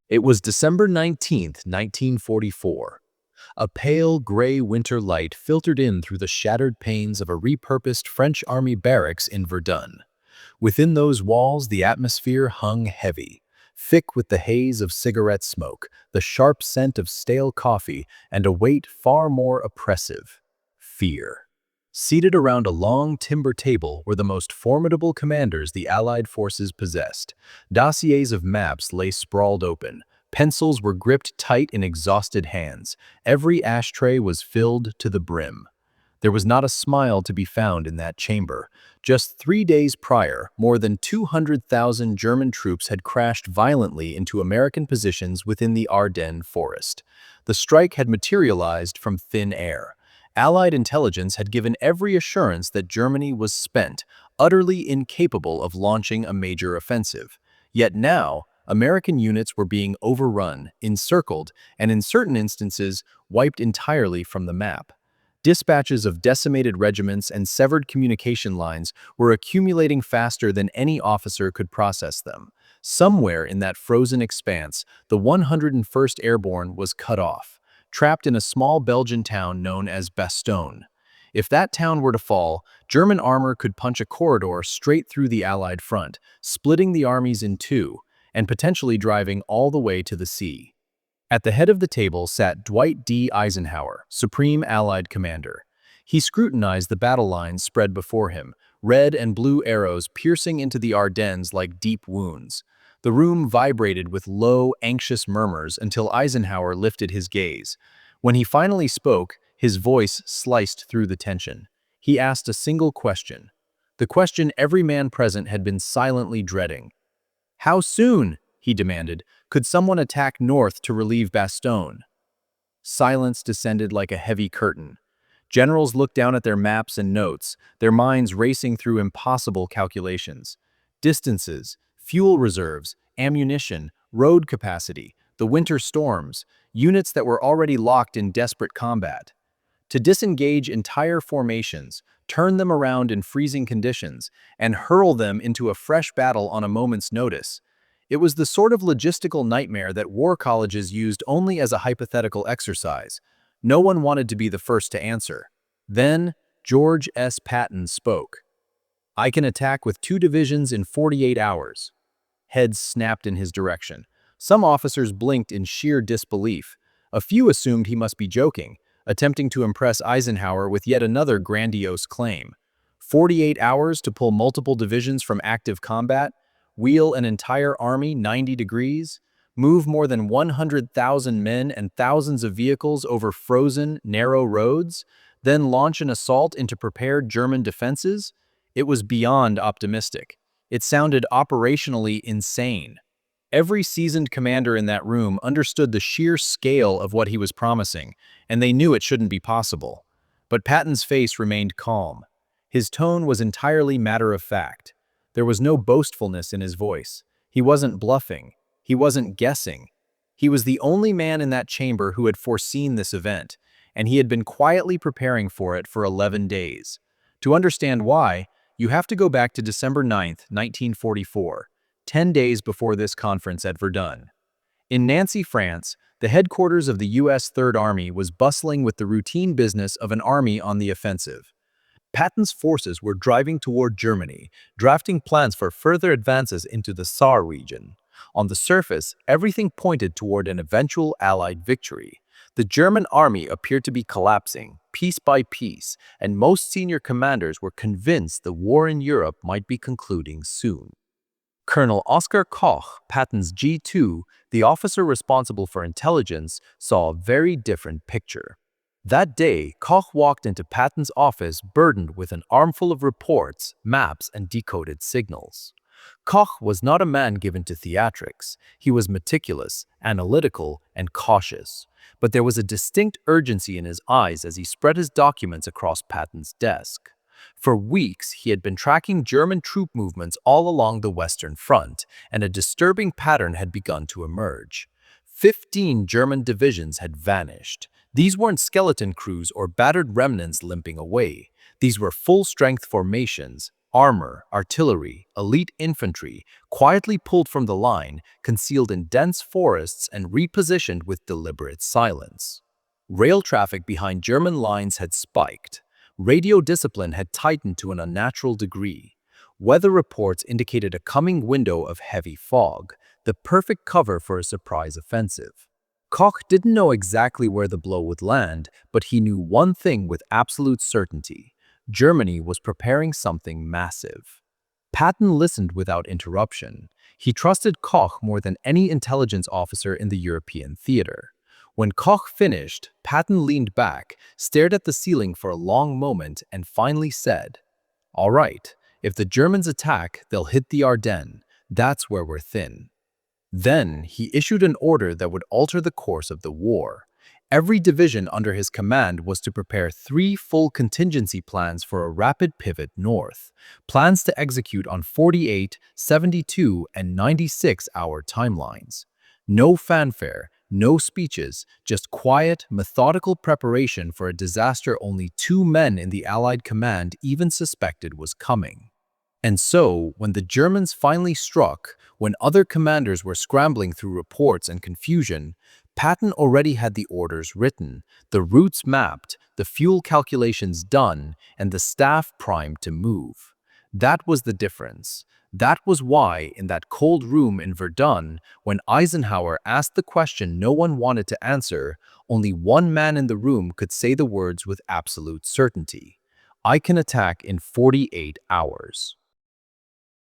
It was December 19th, 1944. A pale gray winter light filtered in through the shattered panes of a repurposed French army barracks in Verdun. Within those walls, the atmosphere hung heavy, thick with the haze of cigarette smoke, the sharp scent of stale coffee, and a weight far more oppressive: fear. Seated around a long timber table were the most formidable commanders the Allied forces possessed. Dossiers of maps lay sprawled open. Pencils were gripped tight in exhausted hands. Every ashtray was filled to the brim. There was not a smile to be found in that chamber. Just 3 days prior, more than 200,000 German troops had crashed violently into American positions within the Ardennes Forest. The strike had materialized from thin air. Allied intelligence had given every assurance that Germany was spent, utterly incapable of launching a major offensive. Yet now, American units were being overrun, encircled, and in certain instances, wiped entirely from the map. Dispatches of decimated regiments and severed communication lines were accumulating faster than any officer could process them. Somewhere in that frozen expanse, the 101st Airborne was cut off, trapped in a small Belgian town known as Bastogne. If that town were to fall, German armor could punch a corridor straight through the Allied front, splitting the armies in two, and potentially driving all the way to the sea. At the head of the table sat Dwight D. Eisenhower, Supreme Allied Commander. He scrutinized the battle lines spread before him, red and blue arrows piercing into the Ardennes like deep wounds. The room vibrated with low, anxious murmurs until Eisenhower lifted his gaze. When he finally spoke, his voice sliced through the tension. He asked a single question, the question every man present had been silently dreading. "How soon," he demanded, "could someone attack north to relieve Bastogne?" Silence descended like a heavy curtain. Generals looked down at their maps and notes, their minds racing through impossible calculations. Distances, fuel reserves, ammunition, road capacity, the winter storms, units that were already locked in desperate combat. To disengage entire formations, turn them around in freezing conditions, and hurl them into a fresh battle on a moment's notice. It was the sort of logistical nightmare that war colleges used only as a hypothetical exercise. No one wanted to be the first to answer. Then, George S. Patton spoke. "I can attack with 2 divisions in 48 hours. Heads snapped in his direction. Some officers blinked in sheer disbelief. A few assumed he must be joking, attempting to impress Eisenhower with yet another grandiose claim. 48 hours to pull multiple divisions from active combat? Wheel an entire army 90 degrees? Move more than 100,000 men and thousands of vehicles over frozen, narrow roads? Then launch an assault into prepared German defenses? It was beyond optimistic. It sounded operationally insane. Every seasoned commander in that room understood the sheer scale of what he was promising, and they knew it shouldn't be possible. But Patton's face remained calm. His tone was entirely matter-of-fact. There was no boastfulness in his voice. He wasn't bluffing. He wasn't guessing. He was the only man in that chamber who had foreseen this event, and he had been quietly preparing for it for 11 days. To understand why, you have to go back to December 9th, 1944. 10 days before this conference at Verdun. In Nancy, France, the headquarters of the U.S. Third Army was bustling with the routine business of an army on the offensive. Patton's forces were driving toward Germany, drafting plans for further advances into the Saar region. On the surface, everything pointed toward an eventual Allied victory. The German army appeared to be collapsing, piece by piece, and most senior commanders were convinced the war in Europe might be concluding soon. Colonel Oskar Koch, Patton's G2, the officer responsible for intelligence, saw a very different picture. That day, Koch walked into Patton's office burdened with an armful of reports, maps, and decoded signals. Koch was not a man given to theatrics. He was meticulous, analytical, and cautious. But there was a distinct urgency in his eyes as he spread his documents across Patton's desk. For weeks, he had been tracking German troop movements all along the Western Front, and a disturbing pattern had begun to emerge. 15 German divisions had vanished. These weren't skeleton crews or battered remnants limping away. These were full-strength formations, armor, artillery, elite infantry, quietly pulled from the line, concealed in dense forests and repositioned with deliberate silence. Rail traffic behind German lines had spiked. Radio discipline had tightened to an unnatural degree. Weather reports indicated a coming window of heavy fog, the perfect cover for a surprise offensive. Koch didn't know exactly where the blow would land, but he knew one thing with absolute certainty. Germany was preparing something massive. Patton listened without interruption. He trusted Koch more than any intelligence officer in the European theater. When Koch finished, Patton leaned back, stared at the ceiling for a long moment, and finally said, "All right, if the Germans attack, they'll hit the Ardennes. That's where we're thin." Then he issued an order that would alter the course of the war. Every division under his command was to prepare 3 full contingency plans for a rapid pivot north, plans to execute on 48, 72, and 96-hour timelines. No fanfare, no speeches, just quiet, methodical preparation for a disaster only 2 men in the Allied command even suspected was coming. And so, when the Germans finally struck, when other commanders were scrambling through reports and confusion, Patton already had the orders written, the routes mapped, the fuel calculations done, and the staff primed to move. That was the difference. That was why, in that cold room in Verdun, when Eisenhower asked the question no one wanted to answer, only one man in the room could say the words with absolute certainty. "I can attack in 48 hours."